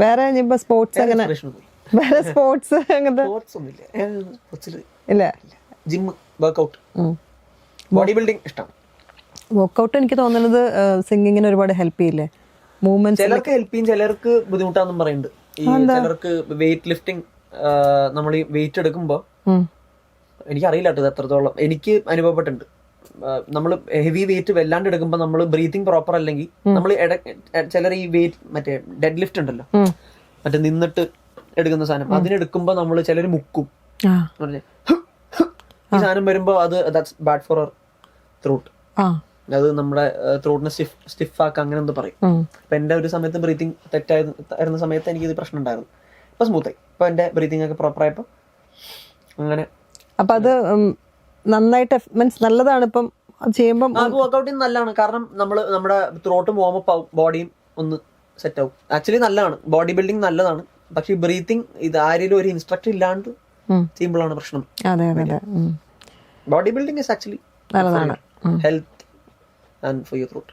വേറെ ഇനിയിപ്പോ സ്പോർട്സ് അങ്ങനെ വേറെ സ്പോർട്സ് അങ്ങനത്തെ ഇല്ല. ജിം, വർക്ക്ഔട്ട്, ബോഡി ബിൽഡിംഗ് ഇഷ്ടമാണ്. വർക്ക്ഔട്ട് എനിക്ക് തോന്നുന്നത് സിംഗിങ്ങിന് ഒരുപാട് ഹെൽപ്പ് ചെയ്യില്ലേ? മൂവ്മെന്റ് ചിലർക്ക് ഹെൽപ്പ് ചെയ്യും, ചിലർക്ക് ബുദ്ധിമുട്ടാന്നും പറയുന്നുണ്ട്. ഈ ചിലർക്ക് വെയിറ്റ് ലിഫ്റ്റിംഗ്, നമ്മൾ ഈ വെയിറ്റ് എടുക്കുമ്പോ എനിക്കറിയില്ല കേട്ടോ ഇത് എത്രത്തോളം എനിക്ക് അനുഭവപ്പെട്ടിട്ടുണ്ട്. നമ്മൾ ഹെവി വെയിറ്റ് വല്ലാണ്ട് എടുക്കുമ്പോൾ നമ്മൾ ബ്രീത്തിങ് പ്രോപ്പർ അല്ലെങ്കിൽ നമ്മൾ ചിലർ ഈ വെയിറ്റ് മറ്റേ ഡെഡ് ലിഫ്റ്റ് ഉണ്ടല്ലോ, മറ്റേ നിന്നിട്ട് എടുക്കുന്ന സാധനം, അതിനെടുക്കുമ്പോ നമ്മൾ ചിലർ മുക്കും. ഈ സാധനം വരുമ്പോ അത് that's bad for our throat. അത് നമ്മുടെ ത്രോട്ടിനെ സ്റ്റിഫ് ആക്കുക അങ്ങനെ എന്തോ പറയും. അപ്പൊ എന്റെ ഒരു സമയത്ത് ബ്രീത്തിങ് തെറ്റായിരുന്ന സമയത്ത് എനിക്ക് ഇത് പ്രശ്നം ഉണ്ടായിരുന്നു. ഇപ്പൊ സ്മൂത്തായി, ഇപ്പൊ എന്റെ ബ്രീത്തിങ് ഒക്കെ പ്രോപ്പർ ആയപ്പോ അങ്ങനെ. അപ്പൊ അത് നന്നായിട്ട് മീൻസ് നല്ലതാണ്. ഇപ്പം ചെയ്യുമ്പോൾ വർക്ക്ഔട്ടിങ് നല്ലതാണ്, കാരണം നമ്മുടെ ത്രോട്ടും വാമപ്പ് ആവും, ബോഡിയും ഒന്ന് സെറ്റ് ആവും. ആക്ച്വലി നല്ലതാണ്, ബോഡി ബിൽഡിംഗ് നല്ലതാണ്. പക്ഷെ ഈ ബ്രീത്തിങ് ഇത് ആരെങ്കിലും ഒരു ഇൻസ്ട്രക്ടർ ഇല്ലാണ്ട് ചെയ്യുമ്പോഴാണ് പ്രശ്നം. ബോഡി ബിൽഡിംഗ് ഇസ് ആക്ച്വലി നല്ലതാണ്, health and for your throat.